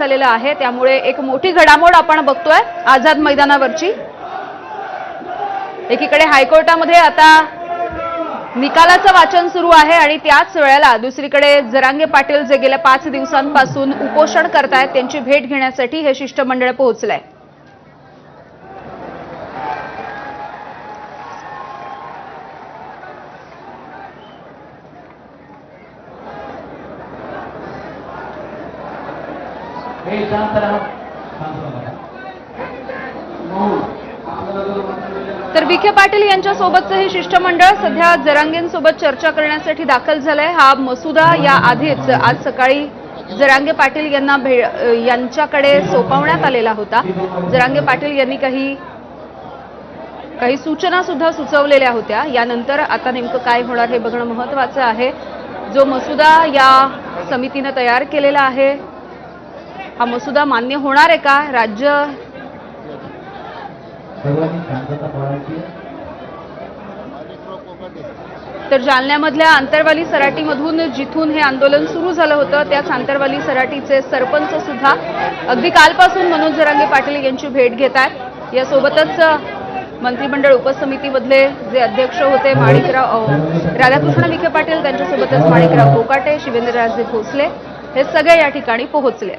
झालेला आहे, त्यामुळे एक मोठी घडामोड आपण बघतोय आझाद मैदानावरची। एकीकडे हायकोर्टामध्ये आता निकालाचं वाचन सुरू आहे आणि त्याच वेळेला दुसरीकडे जरांगे पाटील जे गेल्या 5 दिवसांपासून उपोषण करतायत त्यांची भेट घेण्यासाठी हे शिष्टमंडळ पोहोचलंय। तर विखे पाटील यांच्या सोबतचं हे शिष्टमंडळ सध्या जरांगेंसोबत चर्चा करण्यासाठी दाखल झालंय। हा मसुदा या आधीच आज सकाळी जरांगे पाटील यांच्याकडे सोपवण्यात आलेला होता। जरांगे पाटील यांनी काही सूचना सुद्धा सुचवलेल्या होत्या। यानंतर आता नेमकं काय होणार हे बघणं महत्त्वाचं आहे। जो मसुदा या समितीने तयार केलेला आहे, हा मसुदा मान्य होणार आहे का? राज्य तर जालन्यामधल्या आंतरवाली सराटीमधून जिथून हे आंदोलन सुरू झालं होतं त्याच आंतरवाली सराटीचे सरपंच सुद्धा अगदी कालपासून मनोज जरांगे पाटील यांची भेट घेत आहेत। यासोबतच मंत्रिमंडळ उपसमितीमधले जे अध्यक्ष होते राधाकृष्ण विखे पाटील, त्यांच्यासोबतच माणिकराव कोकाटे, शिवेंद्रराजे भोसले हे सगळे या ठिकाणी पोहोचले।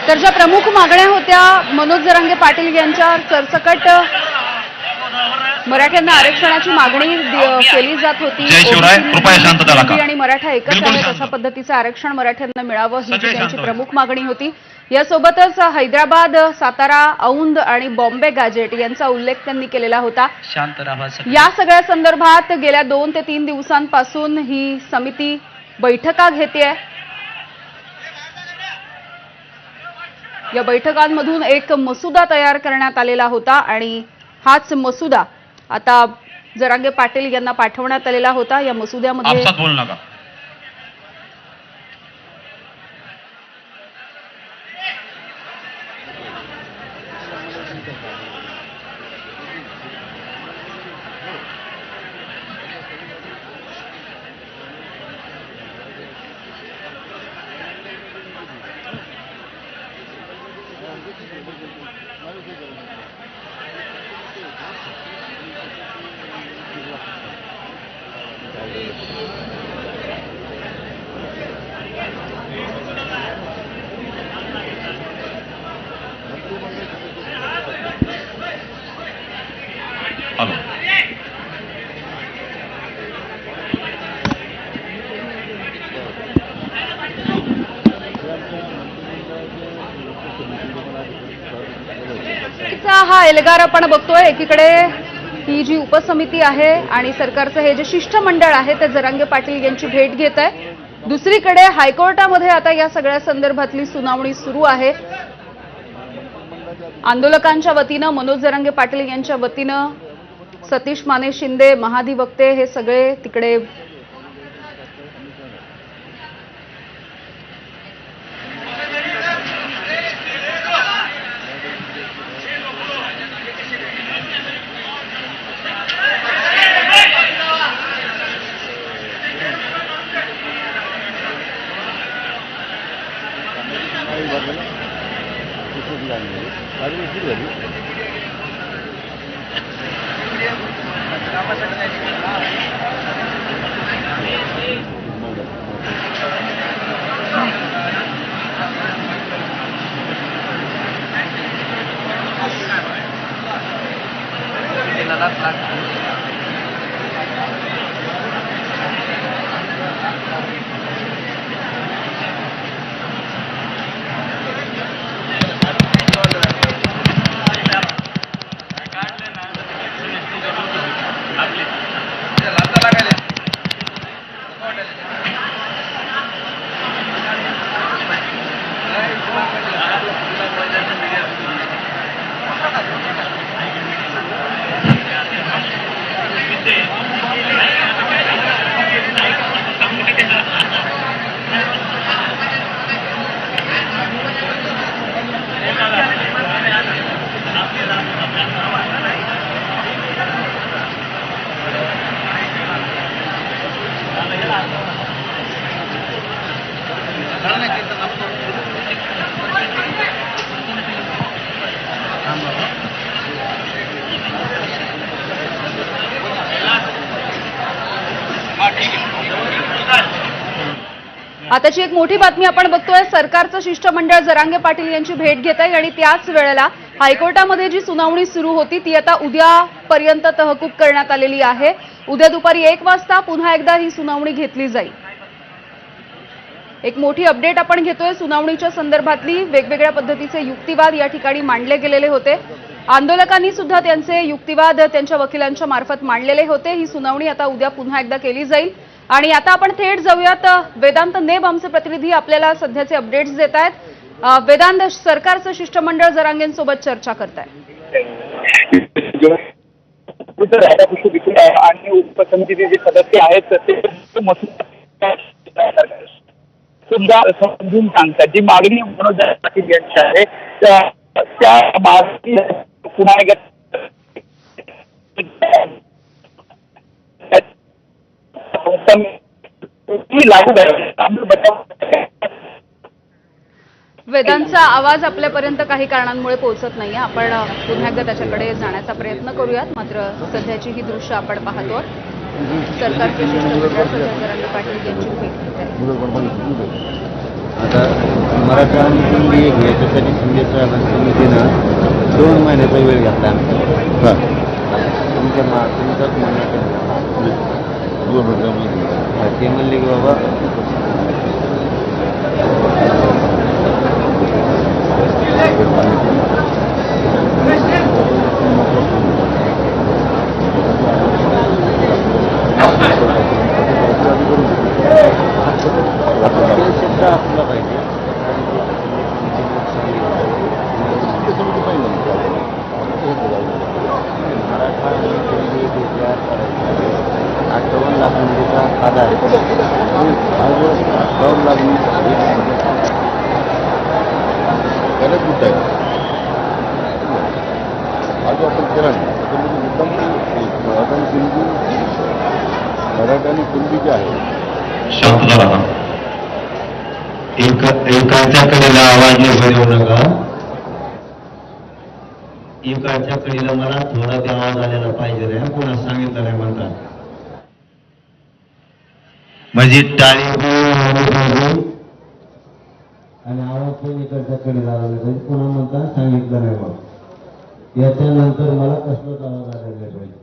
तर ज्या प्रमुख मागण्या होत्या मनोज जरांगे पाटील यांच्या सरसकट मराठ्यांना आरक्षणाची मागणी केली जात होती। आणि मराठा एकच आहेत अशा पद्धतीचं आरक्षण मराठ्यांना मिळावं ही त्यांची प्रमुख मागणी होती। यासोबतच हैदराबाद, सातारा, औंध आणि बॉम्बे गॅजेट यांचा उल्लेख त्यांनी केलेला होता। या सगळ्या संदर्भात गेल्या 2 ते 3 दिवसांपासून ही समिती बैठका घेतेय। या बैठकांमधून एक मसुदा तयार करण्यात आलेला होता आणि हाच मसुदा आता जरांगे पाटील यांना पाठवण्यात आलेला होता। या मसुद्यामध्ये हा एल्गार आपण बघतोय। एकीकडे ही जी उपसमिती आहे आणि सरकारचं हे जे शिष्टमंडळ आहे ते जरांगे पाटील यांची भेट घेत आहे। दुसरीकडे हायकोर्टामध्ये आता या सगळ्या संदर्भातली सुनावणी सुरू आहे। आंदोलकांच्या वतीनं मनोज जरांगे पाटील यांच्या वतीनं सतीश माने शिंदे, महाधिवक्ते हे सगळे तिकडे आताची एक मोठी बातमी आपण बघतोय. सरकारचं शिष्टमंडळ जरांगे पाटील यांची भेट घेत आहे आणि त्याच वेळेला हायकोर्टामध्ये जी सुनावणी सुरू होती ती आता उद्यापर्यंत तहकूब करण्यात आलेली आहे. उद्या दुपारी 1 वाजता पुन्हा एकदा ही सुनावणी घेतली जाईल. एक मोठी अपडेट आपण घेतोय. सुनावणीच्या संदर्भातली वेगवेगळ्या पद्धतीचे युक्तिवाद या ठिकाणी मांडले गेलेले होते. आंदोलकांनी सुद्धा त्यांचे युक्तिवाद त्यांच्या वकिलांच्या मार्फत मांडलेले होते. ही सुनावणी आता उद्या पुन्हा एकदा केली जाईल. आणि आता आपण थेट जाऊयात. वेदांत नेब आमचे प्रतिनिधी आपल्याला सध्याचे अपडेट्स देत आहेत. वेदांत, सरकारचं शिष्टमंडळ जरांगेंसोबत चर्चा करत आहे. आणि उपसमितीचे जे सदस्य आहेत ते सुद्धा समजून सांगतात. जी मागणी मनोज पाटील यांची आहे त्या मागणी पुन्हा एकदा लागू वेदांतचा आवाज आपल्यापर्यंत काही कारणांमुळे पोहोचत नाहीये. आपण पुन्हा एकदा त्याच्याकडे जाण्याचा प्रयत्न करूयात. मात्र सध्याची ही दृश्य आपण पाहतो. सरकारचे शिष्टमंडळ सध्या जरांगे पाटील यांची भेट घेत आहे. आता मराठा कुणबी याच्यासाठी शिंदे समितीनं 2 महिन्याचा वेळ घेतला. तुमच्याच म्हणण्यात ते म्हणले की बाबा आपला पाहिजे मराठा 58 लाख मुलीचा आधार 2 लाख त्याला कुठं आहे आज आपण केला मराठा आणि कुणबी जे आहे एकाच्या कडेला आवाज येऊ नका. एकाच्या कडेला मला थोडा ते आवाज आलेला पाहिजे रे. कोणा सांगितलं नाही म्हणतात म्हणजे टाळी आणि आवाज पण इकडच्या कडेला आला पाहिजे. पुन्हा म्हणता सांगितलं नाही मग याच्यानंतर मला कसलाच आवाज आलेला नाही पाहिजे.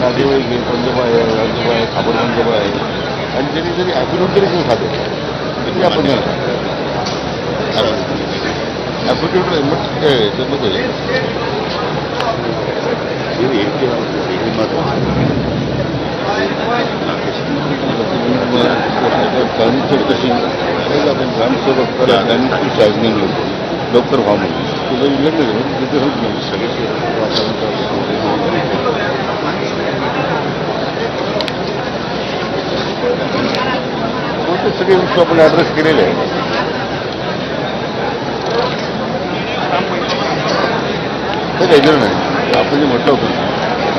नातेवाईक आहे, पंजोबा आहे, राजोबा आहे, खाबर पंजोबा आहे आणि त्यांनी जरी ॲफिडेव्हिट जरी घेऊन खातो तरी आपण ॲफिडेव्हिट त्यामध्ये चौकशी आपण ग्रामसेवक करा आणि ती चाचणी मिळतो लवकर व्हा म्हणून तुझं विलंब तिथे होत नाही सगळे सगळे वस्तू आपण ॲड्रेस केलेले आहे. ते काही जण नाही आपण जे म्हटलं होतं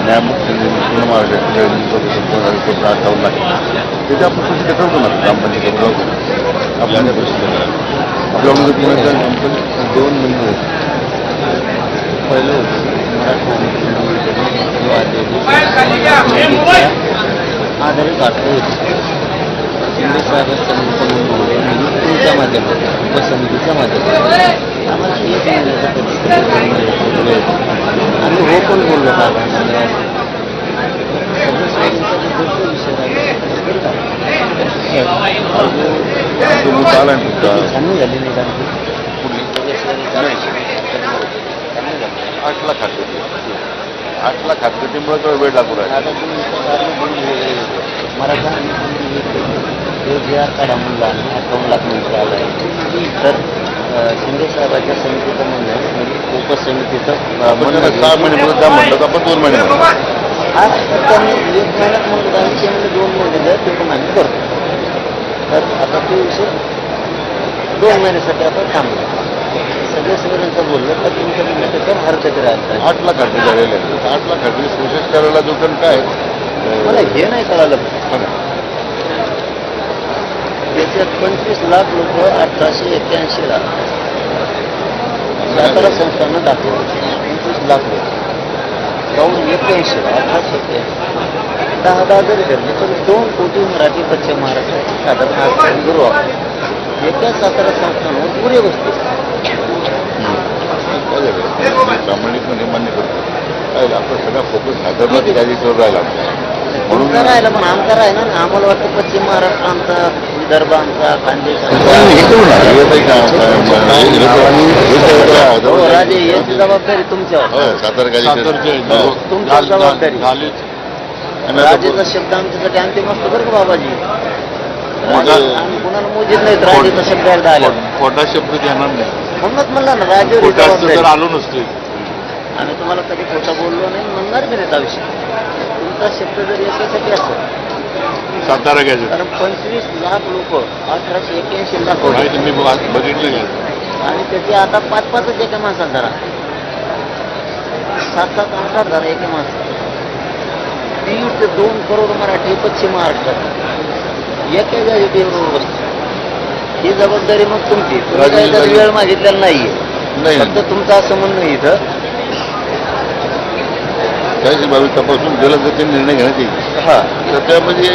न्यायमूर्ती पूर्ण महाराष्ट्र 58 लाख त्याच्या आपण कृषी ठरवतो ना ग्रामपंचायत आपल्या आपल्याकडून कंपनी 2 महिने होते. पहिलं मराठा आधारित शिंदे साहेबांचं म्हणजे तुमच्या माध्यमातून उपसमितीच्या माध्यमातून आम्हाला एक आम्ही हो पण बोललो मुद्दा आला ना तुमचा छाननी झाली नाही कारण आठला खाते 8 लाख खात्यामुळे तो वेळ लागू राहिला आता तुम्ही मराठा काढा म्हणला आणि 58 लाख मंत्री आला आहे तर शिंदे साहेबांच्या समितीचं म्हणणं आहे म्हणजे उपसमितीचं म्हणलं 6 महिने का म्हणलं तर आपण 2 महिने म्हणतो हा तर त्यांनी 1 महिन्यात म्हणून आम्ही ते म्हणजे 2 महिने जर ते पण आम्ही करतो तर आता तो विषय 2 महिन्यासाठी आपण थांबलो सगळे सगळ्यांचं बोललं तर तुमचं म्हणणं त्याच्यावर हरकत राहत 8 लाख खाते झालेले आहेत 8 लाख खाते प्रोसेस करायला जो पण काय मला हे नाही कळालं त्याच्यात 25 लाख लोक 1881ला सातारा संस्थानं दाखवलं 25 लाख लोक जाऊन 81 1881 10 जरी धरले तर 2 कोटी मराठी पश्चिम महाराष्ट्राचे साधारण आज गुरु एका सातारा संस्थानावर पुरे बसते प्रामाणिकपणे मान्य करतो काय आपला सगळा फोकस हैदराबाद गाडीवर राहिला म्हणून राहिला पण आमचा राहिला ना आम्हाला वाटतं पश्चिम महाराष्ट्र आमचा विदर्भ आमचा खानदेश राजे याची जबाबदारी तुमच्यावर सातारा तुमच्या जबाबदारी राजेचा शब्द आमच्यासाठी अंतिम असतो बरं का बाबाजी आम्ही कुणाला मोजित नाहीत राजेचा शब्द एकदा आला खोटा शब्द घेणार नाही म्हणूनच म्हणला ना राजेवर आलो नसतो आम्ही तुम्हाला कधी खोटं बोललो नाही म्हणणार बी नाही विषय तुमचा शब्द जर याच्यासाठी असतो सातारा घ्यायचं कारण 25 लाख लोक 1881 लाख होते मी बघितलं आणि त्याचे आता 5-5 एका माणसात धरा 7-7 8 धरा एका माणसात 1.5 ते 2 करोड मराठी पश्चिम महाराष्ट्रात एका जागी बरोबर बसतो ही जबाबदारी मग तुमची तुम्ही काही जर वेळ मागितलेला नाहीये फक्त तुमचं असं म्हणणं इथं 22 तपासून गेलं तर ते निर्णय घेण्यात येईल हा तर त्यामध्ये